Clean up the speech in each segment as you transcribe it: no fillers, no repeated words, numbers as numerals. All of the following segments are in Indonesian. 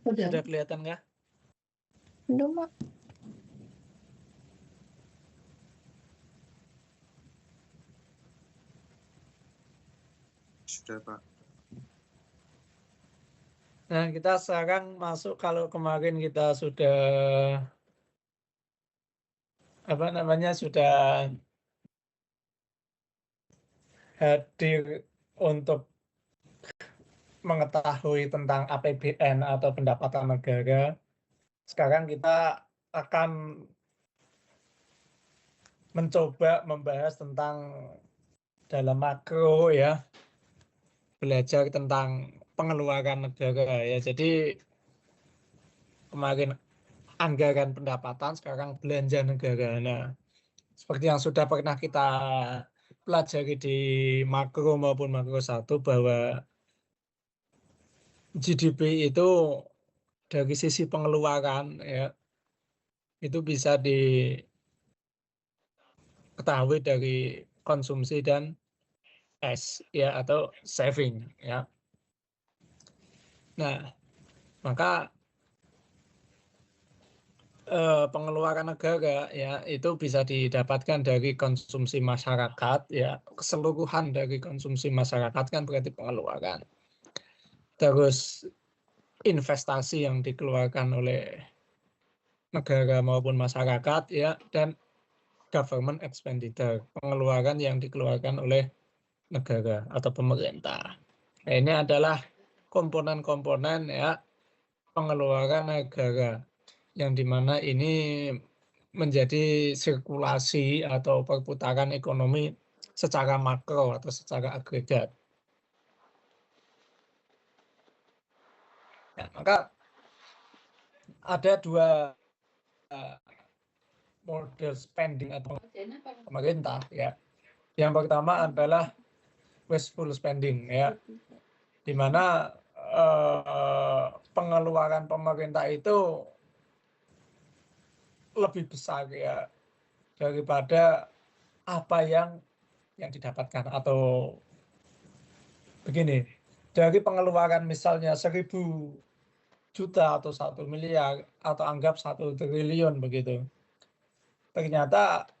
Sudah kelihatan nggak? Belum, Mak. Sudah, Pak. Nah, kita sekarang masuk, kalau kemarin kita sudah sudah hadir untuk mengetahui tentang APBN atau pendapatan negara. Sekarang kita akan mencoba membahas tentang dalam makro ya, belajar tentang pengeluaran negara ya. Jadi kemarin anggaran pendapatan, sekarang belanja negara. Nah, seperti yang sudah pernah kita pelajari di makro maupun makro 1, bahwa GDP itu dari sisi pengeluaran ya, itu bisa diketahui dari konsumsi dan S ya, atau saving ya. Nah, maka pengeluaran negara ya itu bisa didapatkan dari konsumsi masyarakat ya, keseluruhan dari konsumsi masyarakat kan berarti pengeluaran. Terus investasi yang dikeluarkan oleh negara maupun masyarakat ya, dan government expenditure, pengeluaran yang dikeluarkan oleh negara atau pemerintah. Nah, ini adalah komponen-komponen ya pengeluaran negara, yang dimana ini menjadi sirkulasi atau perputaran ekonomi secara makro atau secara agregat. Ya, maka ada dua model spending atau pemerintah ya. Yang pertama adalah wasteful spending ya, di mana pengeluaran pemerintah itu lebih besar ya daripada apa yang didapatkan. Atau begini, dari pengeluaran misalnya 1.000 juta atau 1 miliar atau anggap 1 triliun begitu, ternyata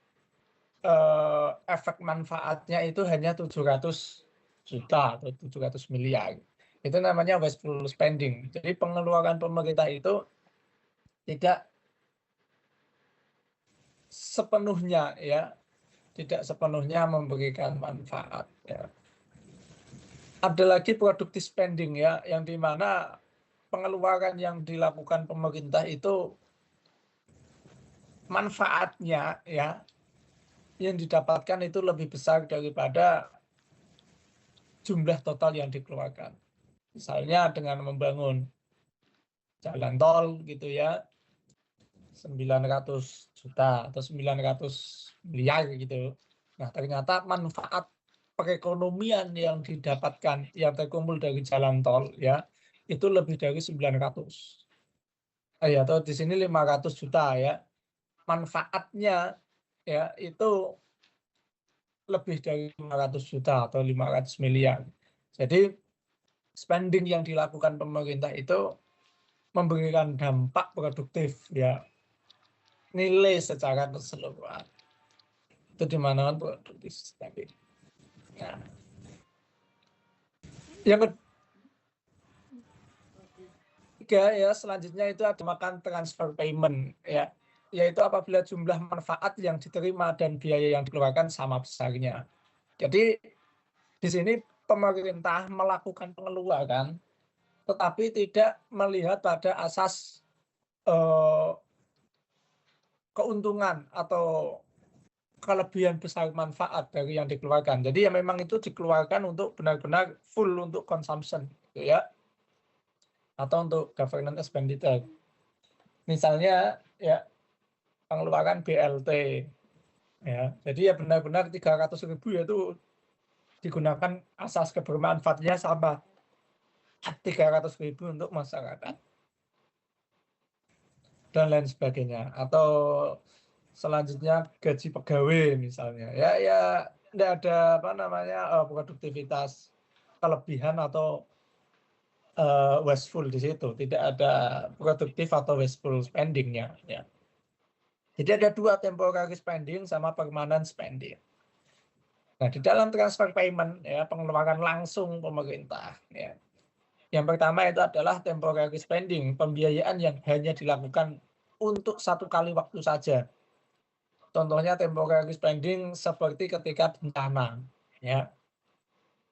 efek manfaatnya itu hanya 700 juta atau 700 miliar. Itu namanya wasteful spending. Jadi pengeluaran pemerintah itu tidak sepenuhnya ya, tidak sepenuhnya memberikan manfaat ya. Ada lagi productive spending ya, yang dimana pengeluaran yang dilakukan pemerintah itu manfaatnya ya, yang didapatkan itu lebih besar daripada jumlah total yang dikeluarkan. Misalnya dengan membangun jalan tol gitu ya, 900 juta atau 900 miliar gitu. Nah, ternyata manfaat perekonomian yang didapatkan, yang terkumpul dari jalan tol ya, itu lebih dari 900. Atau di sini 500 juta ya. Manfaatnya ya itu lebih dari 500 juta atau 500 miliar. Jadi spending yang dilakukan pemerintah itu memberikan dampak produktif ya, nilai secara keseluruhan. Itu di mana produktif spending. Nah, yang ketiga ya, selanjutnya itu ada makan transfer payment ya, yaitu apabila jumlah manfaat yang diterima dan biaya yang dikeluarkan sama besarnya. Jadi di sini pemerintah melakukan pengeluaran tetapi tidak melihat pada asas keuntungan atau kelebihan besar manfaat dari yang dikeluarkan. Jadi ya memang itu dikeluarkan untuk benar-benar full untuk consumption gitu ya, atau untuk government expenditure. Misalnya ya pengeluaran BLT ya. Jadi ya benar-benar 300.000 itu digunakan asas kebermanfaatnya sama 300.000 untuk masyarakat dan lain sebagainya. Atau selanjutnya gaji pegawai misalnya ya tidak ada produktivitas kelebihan atau wasteful di situ, tidak ada produktif atau wasteful spending-nya. Ya. Jadi ada dua, temporary spending sama permanent spending. Nah, di dalam transfer payment, ya, pengeluaran langsung pemerintah, ya. Yang pertama itu adalah temporary spending, pembiayaan yang hanya dilakukan untuk satu kali waktu saja. Contohnya temporary spending seperti ketika bencana, ya.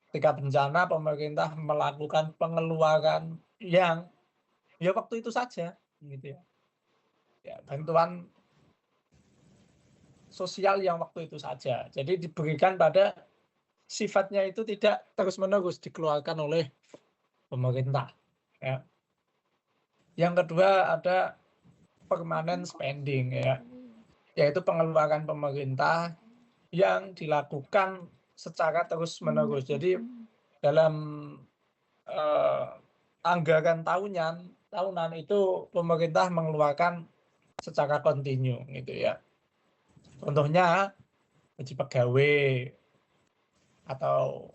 Ketika bencana pemerintah melakukan pengeluaran yang ya waktu itu saja, gitu ya. Ya, bantuan sosial yang waktu itu saja. Jadi diberikan pada sifatnya itu tidak terus-menerus dikeluarkan oleh pemerintah. Ya. Yang kedua ada permanent spending, ya, yaitu pengeluaran pemerintah yang dilakukan secara terus-menerus. Jadi dalam anggaran tahunan itu pemerintah mengeluarkan secara kontinu, gitu ya. Contohnya gaji pegawai atau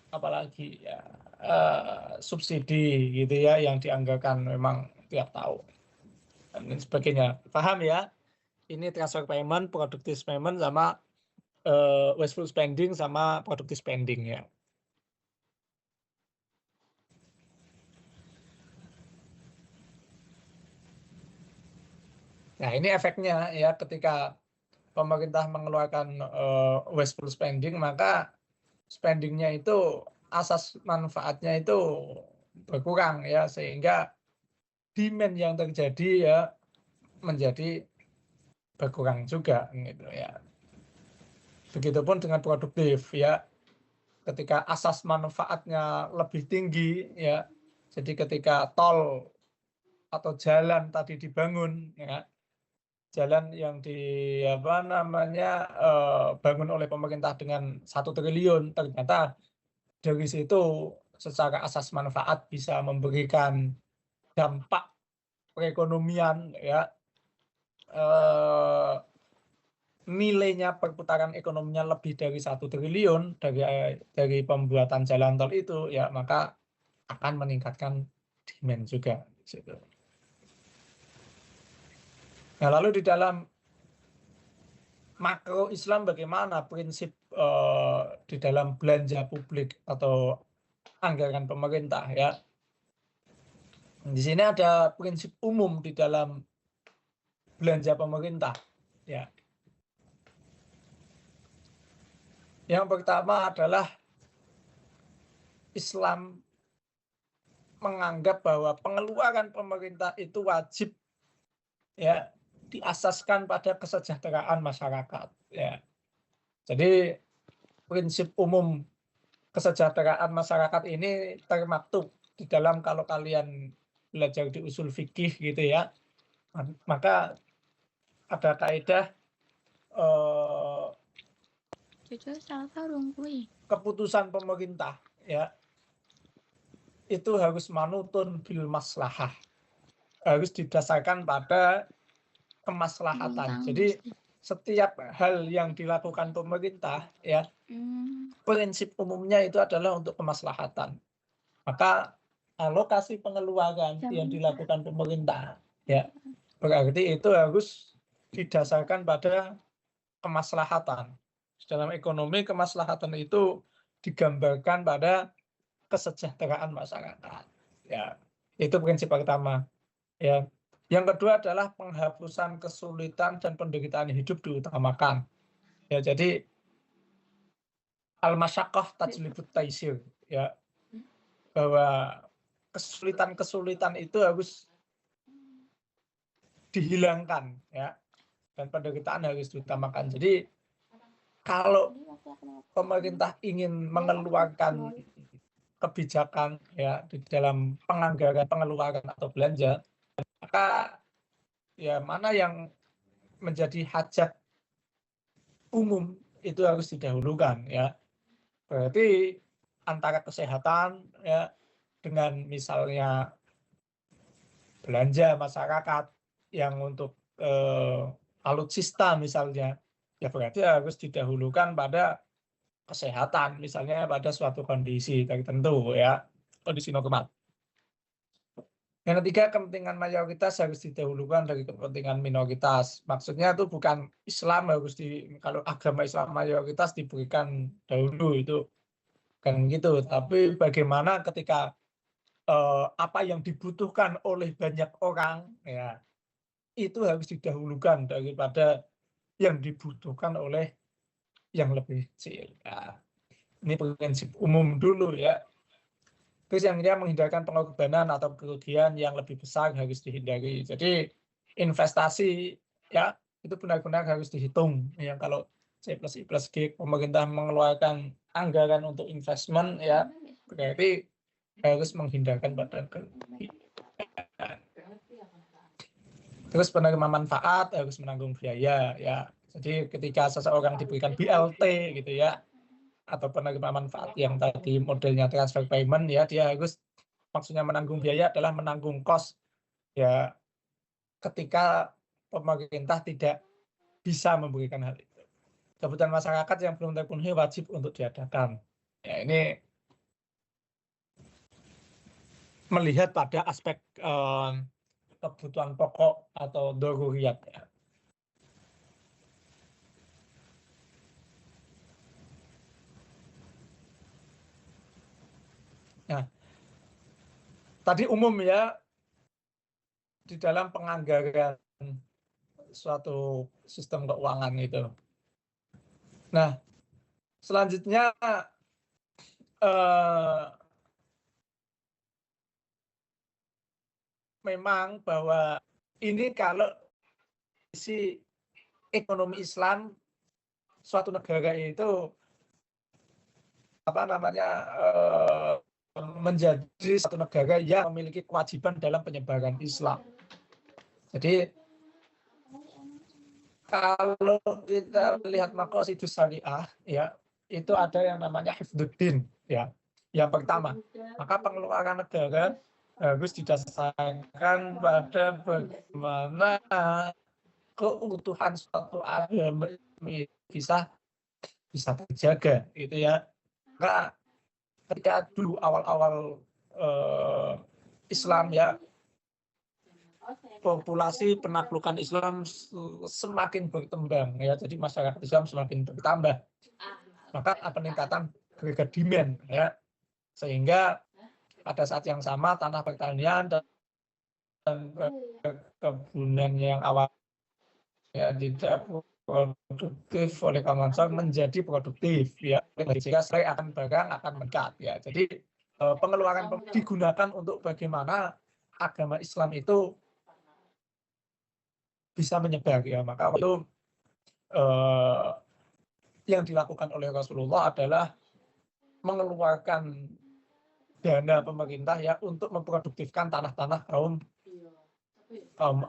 apalagi ya subsidi gitu ya yang dianggarkan memang tiap tahun dan sebagainya. Paham ya? Ini transfer payment, productive payment sama wasteful spending sama productive spending ya. Nah, ini efeknya ya ketika pemerintah mengeluarkan wasteful spending, maka spendingnya itu asas manfaatnya itu berkurang ya, sehingga demand yang terjadi ya menjadi berkurang juga gitu ya. Begitupun dengan produktif ya. Ketika asas manfaatnya lebih tinggi ya. Jadi ketika tol atau jalan tadi dibangun ya, jalan yang bangun oleh pemerintah dengan 1 triliun, ternyata dari situ secara asas manfaat bisa memberikan dampak perekonomian ya, nilainya perputaran ekonominya lebih dari 1 triliun dari pembuatan jalan tol itu ya, maka akan meningkatkan demand juga di situ. Nah, lalu di dalam makro Islam bagaimana prinsip di dalam belanja publik atau anggaran pemerintah ya. Di sini ada prinsip umum di dalam belanja pemerintah ya. Yang pertama adalah Islam menganggap bahwa pengeluaran pemerintah itu wajib ya diasaskan pada kesejahteraan masyarakat ya. Jadi prinsip umum kesejahteraan masyarakat ini termaktub di dalam, kalau kalian belajar di usul fikih gitu ya, maka ada kaidah keputusan pemerintah ya itu harus manutun bil maslahah, harus didasarkan pada kemaslahatan. Jadi setiap hal yang dilakukan pemerintah ya, prinsip umumnya itu adalah untuk kemaslahatan. Maka alokasi pengeluaran yang dilakukan pemerintah ya, berarti itu harus didasarkan pada kemaslahatan. Dalam ekonomi, kemaslahatan itu digambarkan pada kesejahteraan masyarakat. Ya, itu prinsip pertama. Ya. Yang kedua adalah penghapusan kesulitan dan penderitaan hidup diutamakan. Ya, jadi al-masyaqqah tajlibut taisir ya. Bahwa kesulitan-kesulitan itu harus dihilangkan ya. Dan penderitaan harus diutamakan. Jadi kalau pemerintah ingin mengeluarkan kebijakan ya di dalam penganggaran pengeluaran atau belanja, maka ya mana yang menjadi hajat umum itu harus didahulukan ya. Berarti antara kesehatan ya dengan misalnya belanja masyarakat yang untuk alutsista misalnya, ya berarti harus didahulukan pada kesehatan, misalnya pada suatu kondisi tertentu ya. kondisi normal. Yang ketiga, kepentingan mayoritas harus didahulukan dari kepentingan minoritas. Maksudnya itu bukan Islam harus kalau agama Islam mayoritas diberikan dahulu, itu kan gitu. Tapi bagaimana ketika apa yang dibutuhkan oleh banyak orang, ya itu harus didahulukan daripada yang dibutuhkan oleh yang lebih kecil. Ya, ini prinsip umum dulu ya. Terus yang ketiga, menghindarkan pengorbanan atau kerugian yang lebih besar harus dihindari. Jadi investasi ya itu benar-benar harus dihitung. Yang kalau C plus I plus G pemerintah mengeluarkan anggaran untuk investment ya berarti harus menghindarkan pada kerugian. Terus penerima manfaat harus menanggung biaya ya. Jadi ketika seseorang diberikan BLT gitu ya atau penerima manfaat yang tadi modelnya transfer payment ya, dia harus maksudnya menanggung biaya adalah menanggung kos ya ketika pemerintah tidak bisa memberikan hal itu. Kebutuhan masyarakat yang belum terpenuhi wajib untuk diadakan. Ya, ini melihat pada aspek kebutuhan pokok atau daruriyat ya. Nah, tadi umum ya di dalam penganggaran suatu sistem keuangan itu. Nah, selanjutnya memang bahwa ini kalau isi ekonomi Islam suatu negara itu apa namanya menjadi satu negara yang memiliki kewajiban dalam penyebaran Islam. Jadi kalau kita lihat maqasidus syariah ya itu ada yang namanya hifdzuddin ya. Yang pertama, maka pengeluaran negara harus didasarkan pada bagaimana keutuhan suatu agama bisa terjaga gitu ya. Maka ketika dulu awal-awal Islam ya populasi penaklukan Islam semakin berkembang ya, jadi masyarakat Islam semakin bertambah, maka peningkatan harga demand ya, sehingga pada saat yang sama tanah pertanian dan kebunan yang awal ya tidak produktif oleh kaum ansor menjadi produktif ya, sehingga supply akan barang akan meningkat ya. Jadi pengeluaran digunakan untuk bagaimana agama Islam itu bisa menyebar ya. Maka itu yang dilakukan oleh Rasulullah adalah mengeluarkan dana pemerintah ya untuk memproduktifkan tanah-tanah kaum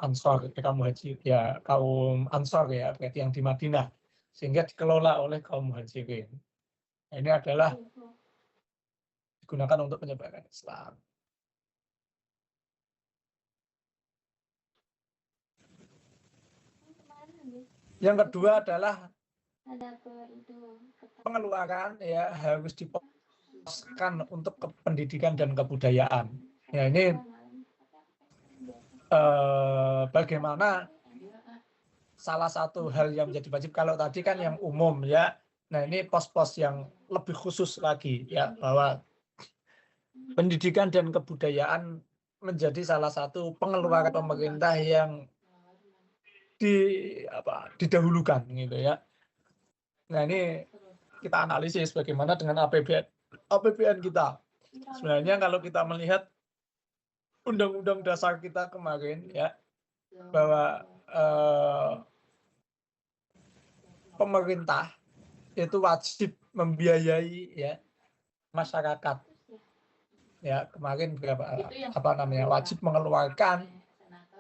Ansor, kaum Muhajir ya, kaum Ansor ya, berarti yang di Madinah, sehingga dikelola oleh kaum Muhajirin. Nah, ini adalah digunakan untuk penyebaran Islam. Yang kedua adalah pengeluaran ya harus diposkan untuk pendidikan dan kebudayaan. Ya ini bagaimana salah satu hal yang menjadi wajib, kalau tadi kan yang umum ya. Nah ini pos-pos yang lebih khusus lagi ya, bahwa pendidikan dan kebudayaan menjadi salah satu pengeluaran pemerintah yang didahulukan gitu ya. Nah ini kita analisis bagaimana dengan APBN kita. Sebenarnya kalau kita melihat Undang-Undang Dasar kita kemarin ya, bahwa pemerintah itu wajib membiayai ya masyarakat. Ya kemarin wajib mengeluarkan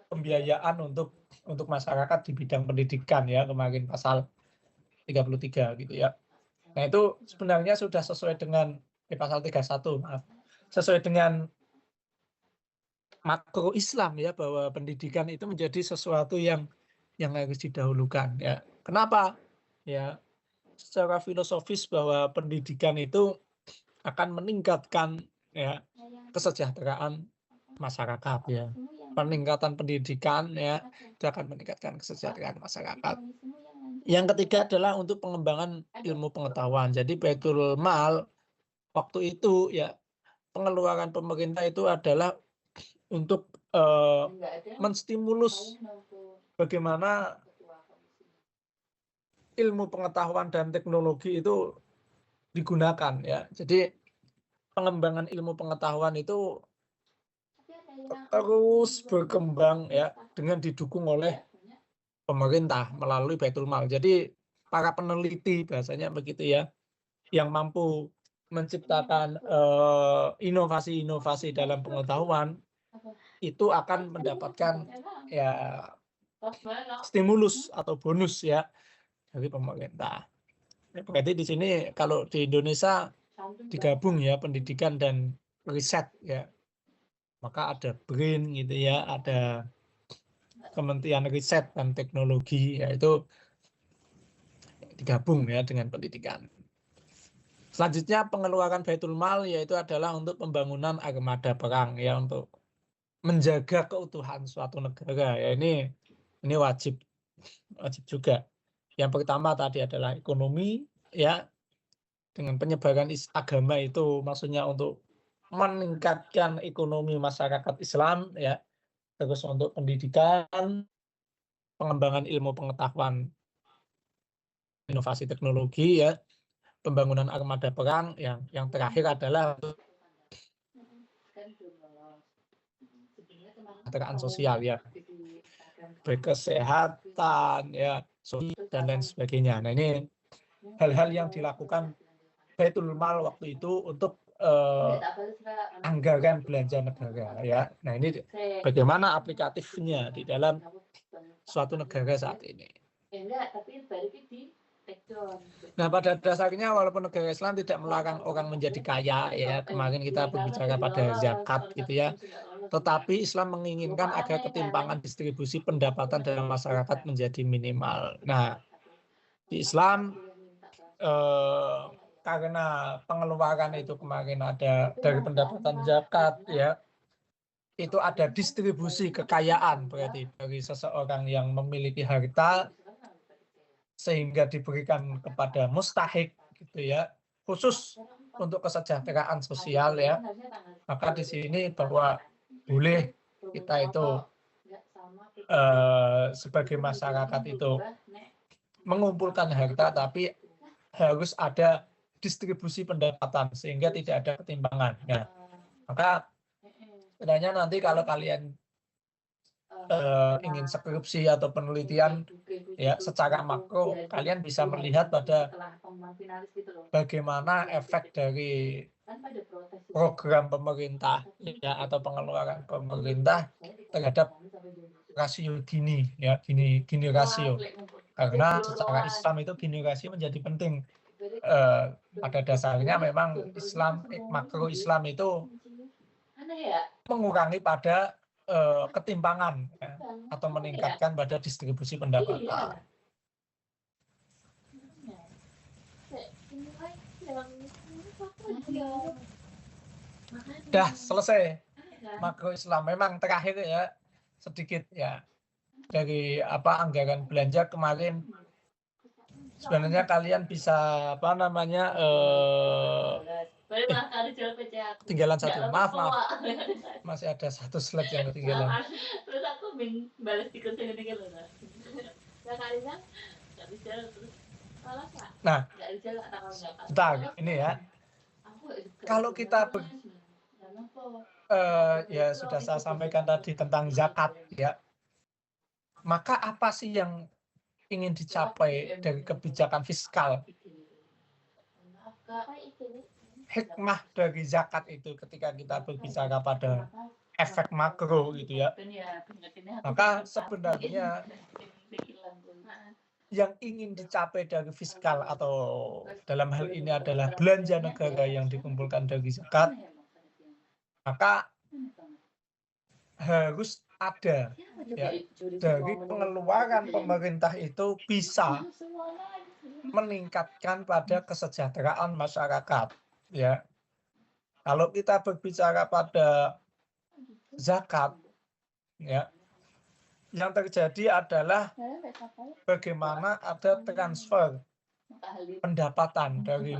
pembiayaan untuk masyarakat di bidang pendidikan ya, kemarin pasal 33 gitu ya. Nah itu sebenarnya sudah sesuai dengan pasal 31 maaf, sesuai dengan makro Islam ya, bahwa pendidikan itu menjadi sesuatu yang harus didahulukan ya. Kenapa? Ya secara filosofis bahwa pendidikan itu akan meningkatkan ya kesejahteraan masyarakat ya. Peningkatan pendidikan ya, itu akan meningkatkan kesejahteraan masyarakat. Yang ketiga adalah untuk pengembangan ilmu pengetahuan. Jadi Baitul Mal waktu itu ya, pengeluaran pemerintah itu adalah untuk menstimulus bagaimana ilmu pengetahuan dan teknologi itu digunakan ya. Jadi pengembangan ilmu pengetahuan itu terus berkembang ya, dengan didukung oleh pemerintah melalui Baitul Mal. Jadi para peneliti bahasanya begitu ya, yang mampu menciptakan inovasi-inovasi dalam pengetahuan itu akan mendapatkan ya stimulus atau bonus ya dari pemerintah. Berarti di sini kalau di Indonesia digabung ya pendidikan dan riset ya, maka ada BRIN gitu ya, ada Kementerian Riset dan Teknologi, yaitu digabung ya dengan pendidikan. Selanjutnya pengeluaran Baitul Mal yaitu adalah untuk pembangunan armada perang ya, untuk menjaga keutuhan suatu negara ya, ini wajib juga. Yang pertama tadi adalah ekonomi ya, dengan penyebaran agama itu maksudnya untuk meningkatkan ekonomi masyarakat Islam ya. Terus untuk pendidikan, pengembangan ilmu pengetahuan, inovasi teknologi ya, pembangunan armada perang, yang terakhir adalah untuk kesejahteraan sosial ya, berkesehatan ya, dan lain sebagainya. Nah, ini hal-hal yang dilakukan Baitul Mal waktu itu untuk anggaran belanja negara ya. Nah, ini bagaimana aplikatifnya di dalam suatu negara saat ini. Nah, pada dasarnya walaupun negara Islam tidak melarang orang menjadi kaya ya, kemarin kita berbicara pada zakat gitu ya, tetapi Islam menginginkan agar ketimpangan distribusi pendapatan dalam masyarakat menjadi minimal. Nah, di Islam karena pengeluaran itu kemarin ada dari pendapatan zakat ya, itu ada distribusi kekayaan berarti dari seseorang yang memiliki harta sehingga diberikan kepada mustahik gitu ya, khusus untuk kesejahteraan sosial ya. Maka di sini bahwa boleh kita itu sebagai masyarakat itu mengumpulkan harta, tapi harus ada distribusi pendapatan sehingga tidak ada ketimpangan. Nah, maka sebenarnya nanti kalau kalian ingin skripsi atau penelitian ya secara makro, kalian bisa melihat pada bagaimana efek dari program pemerintah ya, atau pengeluaran pemerintah terhadap rasio Gini ya, Gini rasio. Karena secara Islam itu Gini rasio menjadi penting. Pada dasarnya memang Islam, makro Islam itu mengurangi pada ketimpangan ya, atau meningkatkan pada distribusi pendapatan. Dah selesai makro Islam. Memang terakhir ya sedikit ya dari anggaran belanja kemarin. Sebenarnya kalian bisa ketinggalan satu, maaf masih ada satu slide yang ketinggalan. Terus aku balas di kursi ini gitu. Nah, bentar ini ya. Kalau kita ya sudah saya sampaikan tadi tentang zakat ya. Maka apa sih yang ingin dicapai dari kebijakan fiskal? Hikmah dari zakat itu ketika kita berbicara pada efek makro gitu ya. Maka sebenarnya yang ingin dicapai dari fiskal atau dalam hal ini adalah belanja negara yang dikumpulkan dari zakat, maka harus ada ya, dari pengeluaran pemerintah itu bisa meningkatkan pada kesejahteraan masyarakat ya. Kalau kita berbicara pada zakat, ya, yang terjadi adalah bagaimana ada transfer pendapatan dari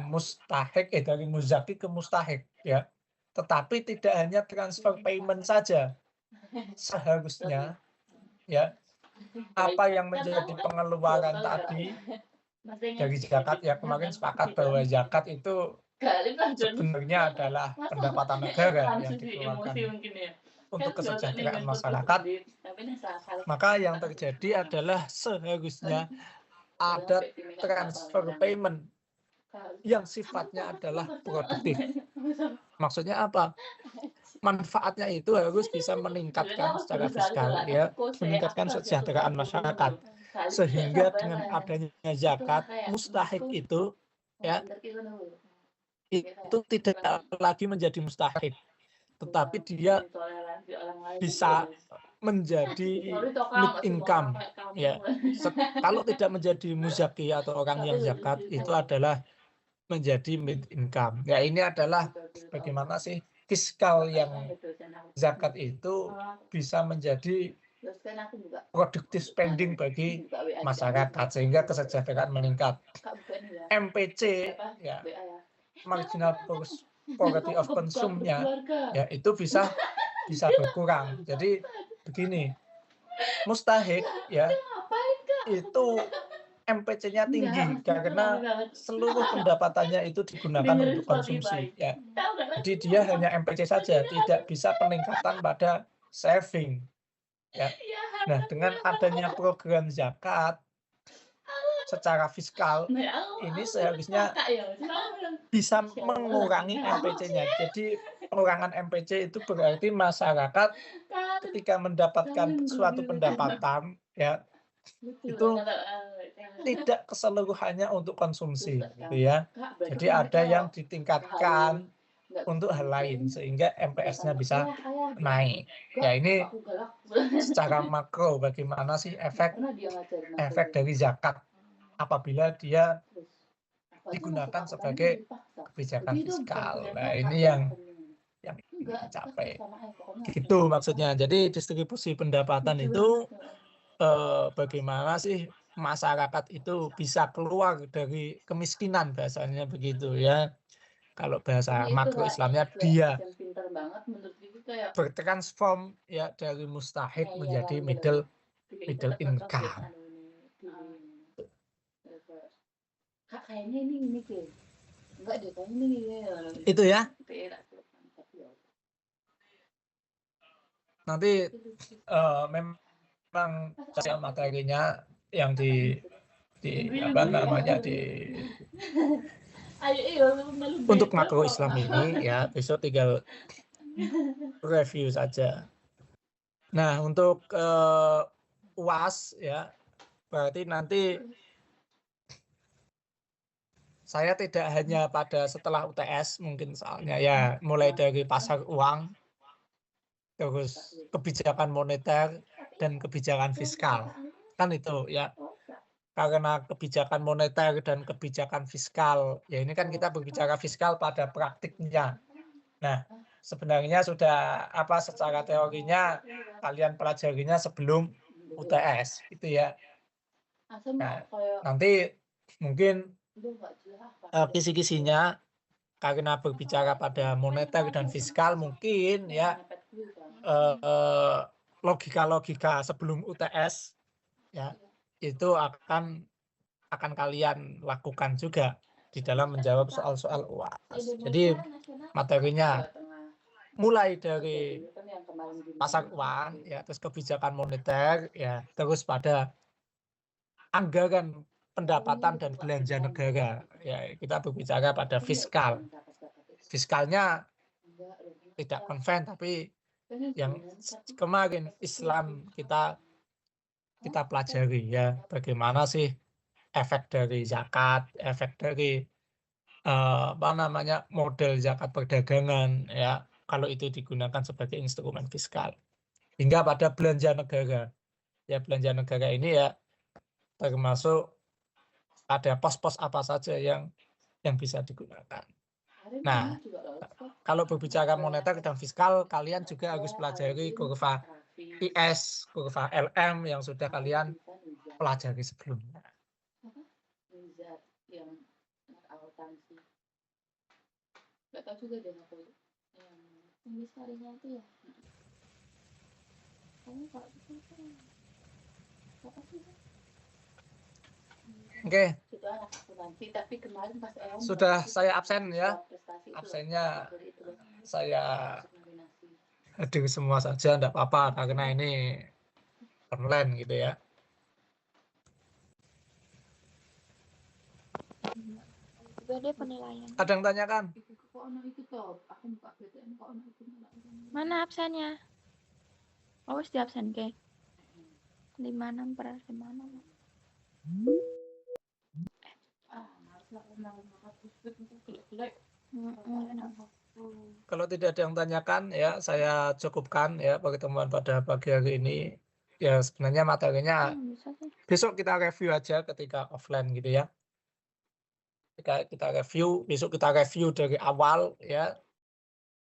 dari muzaki ke mustahik, ya. Tetapi tidak hanya transfer payment saja, seharusnya, ya, apa yang menjadi pengeluaran tadi dari zakat, ya, kemarin sepakat bahwa zakat itu sebenarnya adalah pendapatan negara yang dikeluarkan untuk kesejahteraan masyarakat. Maka yang terjadi adalah seharusnya ada transfer payment yang sifatnya adalah produktif. Maksudnya apa? Manfaatnya itu harus bisa meningkatkan secara fiskal, ya, meningkatkan kesejahteraan masyarakat. Sehingga dengan adanya zakat, mustahik itu, ya, itu tidak lagi menjadi mustahik, tetapi dia bisa menjadi mid income, ya. Kalau tidak menjadi muzaki atau orang yang zakat, itu adalah menjadi mid income. Ya, ini adalah bagaimana sih fiskal yang zakat itu bisa menjadi productive spending bagi masyarakat sehingga kesejahteraan meningkat. MPC, ya, marginal poverty of consume-nya, ya, itu bisa berkurang. Jadi begini, mustahik, ya, itu MPC-nya tinggi karena seluruh pendapatannya itu digunakan untuk konsumsi, ya. Jadi dia hanya MPC saja, tidak bisa peningkatan pada saving, ya. Nah, dengan adanya program zakat secara fiskal, ini seharusnya bisa mengurangi MPC-nya. Jadi pengurangan MPC itu berarti masyarakat ketika mendapatkan suatu pendapatan, ya, itu tidak keseluruhannya untuk konsumsi, gitu ya. Jadi ada yang ditingkatkan untuk hal lain sehingga MPS-nya bisa naik. Ya, ini secara makro bagaimana sih efek dari zakat apabila dia digunakan sebagai kebijakan fiskal. Nah, ini yang dicapai. Gitu maksudnya. Jadi distribusi pendapatan itu bagaimana sih masyarakat itu bisa keluar dari kemiskinan, bahasanya begitu, ya. Kalau bahasa makro Islamnya dia bertransform, ya, dari mustahik menjadi middle income. Kayaknya ini enggak deh, kayaknya ini itu ya. Nanti memang saya materinya yang di apa namanya untuk makro Islam ini, ya, besok tinggal review saja. Nah, untuk UAS, ya, berarti nanti saya tidak hanya pada setelah UTS mungkin, soalnya ya mulai dari pasar uang, terus kebijakan moneter dan kebijakan fiskal, kan itu, ya. Karena kebijakan moneter dan kebijakan fiskal, ya, ini kan kita berbicara fiskal pada praktiknya. Nah, sebenarnya sudah secara teorinya kalian pelajarinya sebelum UTS, gitu ya. Nah, nanti mungkin kisi-kisinya karena berbicara pada moneter dan fiskal, mungkin, ya, logika-logika sebelum UTS, ya, itu akan kalian lakukan juga di dalam menjawab soal-soal UAS. Jadi materinya mulai dari pasar uang, ya, terus kebijakan moneter, ya, terus pada anggaran pendapatan dan belanja negara, ya, kita berbicara pada fiskal. Fiskalnya tidak konven, tapi yang kemarin Islam kita pelajari, ya, bagaimana sih efek dari zakat, efek dari model zakat perdagangan, ya, kalau itu digunakan sebagai instrumen fiskal. Hingga pada belanja negara. Ya, belanja negara ini, ya, termasuk ada pos-pos apa saja yang bisa digunakan. Kemarin Nah, ini juga lolos kok. kalau berbicara moneter dan fiskal, kalian juga harus pelajari kurva IS, kurva LM yang sudah kalian pelajari sebelumnya. Wizard yang akuntansi. Gak tau juga deh aku yang tulis harinya itu ya. Kamu kalau itu apa sih? Oke, Itu anak akuntansi tapi kemarin pas sudah saya absen ya. prestasi itu Absennya dari itu loh, saya masuk nominasi. hadir semua saja, enggak apa-apa karena ini online gitu ya. Juga deh penilaian. Ada yang tanyakan? Itu kok ono itu toh, aku buka BTN kok ono itu. Mana absennya? Oh, wis di absen ke? 56/56. Ah, males lah ngomong Facebook itu jelek-jelek. Kalau tidak ada yang tanyakan ya, saya cukupkan ya pertemuan pada pagi hari ini. Ya sebenarnya materinya Bisa sih. besok kita review aja ketika offline gitu ya. Ketika kita review, besok kita review dari awal ya.